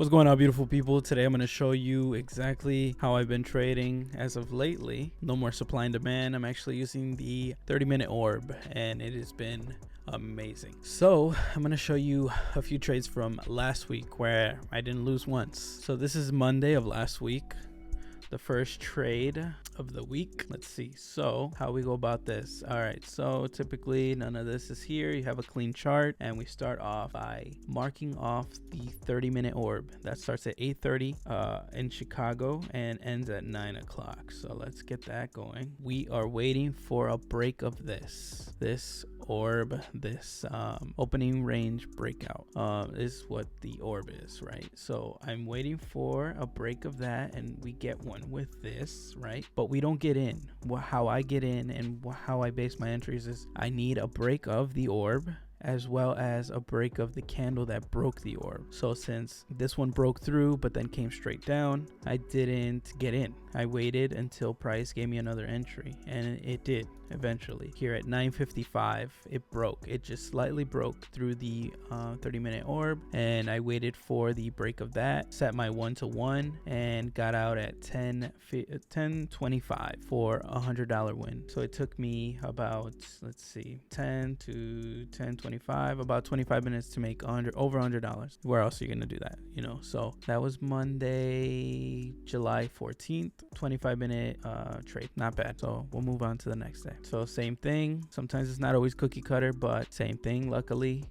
What's going on, beautiful people? Today I'm going to show you exactly how I've been trading as of lately. No more supply and demand. I'm actually using the 30-minute orb and it has been amazing. So I'm going to show you a few trades from last week where I didn't lose once. So this is Monday of last week, the first trade of the week. Let's see. So how we go about this. All right, so typically none of this is here. You have a clean chart and we start off by marking off the 30-minute orb that starts at 8:30 in Chicago and ends at 9 o'clock. So let's get that going. We are waiting for a break of this orb, this opening range breakout is what the orb is, right? So I'm waiting for a break of that and we get one with this, right? But we don't get in. How I get in and how I base my entries is I need a break of the orb as well as a break of the candle that broke the orb. So since this one broke through but then came straight down, I didn't get in. I waited until price gave me another entry, and it did eventually. Here at 9:55 it broke. It just slightly broke through the 30-minute orb, and I waited for the break of that, set my 1-to-1 and got out at 10:25 for a $100 win. So it took me about, let's see, 10 to 10:25, about 25 minutes to make over $100. Where else are you gonna do that, you know? So that was Monday, July 14th. 25-minute trade, not bad. So we'll move on to the next day. So same thing, sometimes it's not always cookie cutter, but same thing. Luckily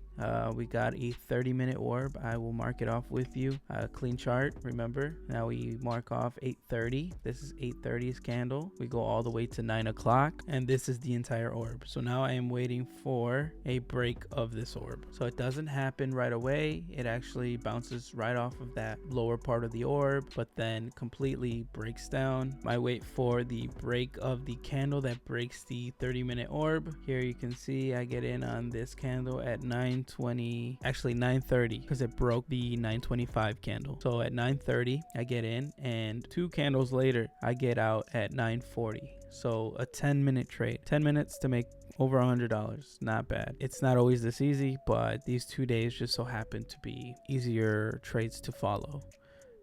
we got a 30-minute orb. I will mark it off with you. Clean chart, remember. Now we mark off 8:30. This is 8:30's candle. We go all the way to 9 o'clock, and this is the entire orb. So now I am waiting for a break of this orb. So it doesn't happen right away. It actually bounces right off of that lower part of the orb, but then completely breaks down. I wait for the break of the candle that breaks the 30-minute orb. Here you can see I get in on this candle at 9:30, because it broke the 9:25 candle. So at 9:30 I get in, and 2 candles later I get out at 9:40. So a 10-minute trade, 10 minutes to make over $100. Not bad. It's not always this easy, but these 2 days just so happen to be easier trades to follow.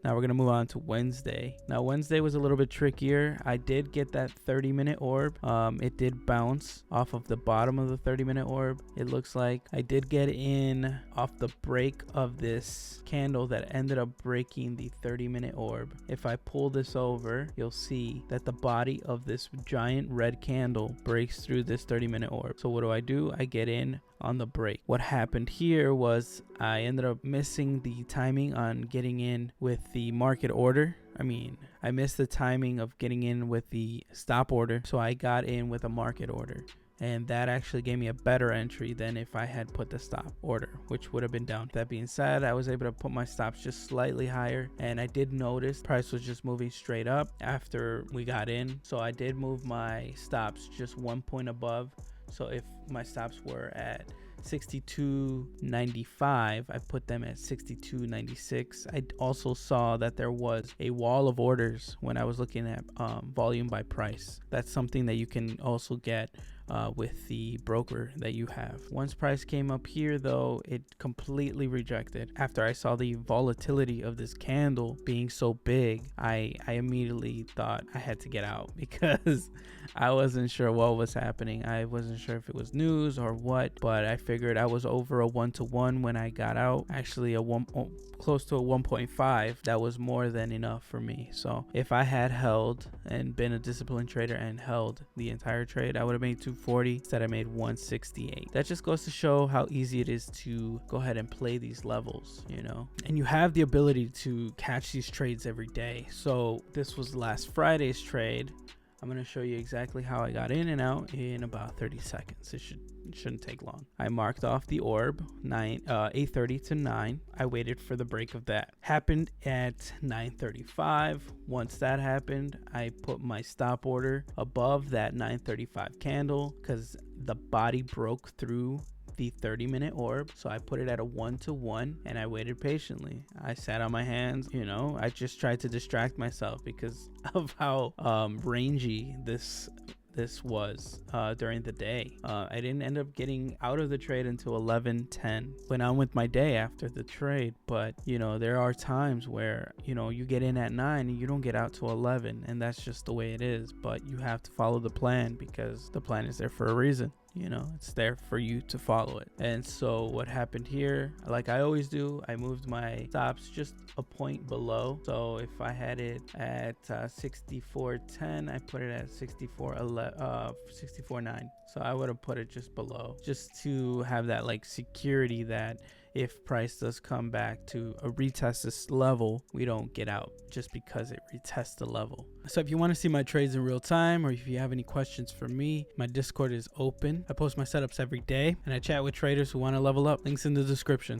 Now we're going to move on to Wednesday. Now Wednesday was a little bit trickier. I did get that 30-minute orb. It did bounce off of the bottom of the 30-minute orb. It looks like I did get in off the break of this candle that ended up breaking the 30-minute orb. If I pull this over, you'll see that the body of this giant red candle breaks through this 30-minute orb. So what do? I get in on the break. What happened here was I ended up missing the timing on getting in with the market order. I missed the timing of getting in with the stop order, so I got in with a market order, and that actually gave me a better entry than if I had put the stop order, which would have been down. That being said, I was able to put my stops just slightly higher, and I did notice price was just moving straight up after we got in, so I did move my stops just 1 point above. So if my stops were at 62.95, I put them at 62.96. I also saw that there was a wall of orders when I was looking at volume by price. That's something that you can also get with the broker that you have. Once price came up here though, it completely rejected. After I saw the volatility of this candle being so big, I immediately thought I had to get out because I wasn't sure what was happening. I wasn't sure if it was news or what, but I figured I was over a 1-to-1 when I got out. Actually close to a 1.5. That was more than enough for me. So if I had held and been a disciplined trader and held the entire trade, I would have made 240. Instead I made 168. That just goes to show how easy it is to go ahead and play these levels, you know, and you have the ability to catch these trades every day. So this was last Friday's trade. I'm going to show you exactly how I got in and out in about 30 seconds. It shouldn't take long. I marked off the orb 8:30 to 9. I waited for the break of that. Happened at 9:35. Once that happened, I put my stop order above that 9:35 candle because the body broke through the 30-minute orb. So I put it at a 1-to-1 and I waited patiently. I sat on my hands, you know, I just tried to distract myself because of how rangy this this was during the day. I didn't end up getting out of the trade until 11:10. Went on with my day after the trade, but you know, there are times where, you know, you get in at 9 and you don't get out till 11, and that's just the way it is. But you have to follow the plan, because the plan is there for a reason. You know, it's there for you to follow it. And so what happened here, like I always do, I moved my stops just a point below. So if I had it at 64.10, I put it at 64.9. So I would have put it just below, just to have that like security that if price does come back to a retest this level, we don't get out just because it retests the level. So if you want to see my trades in real time, or if you have any questions for me, my Discord is open. I post my setups every day, and I chat with traders who want to level up. Links in the description.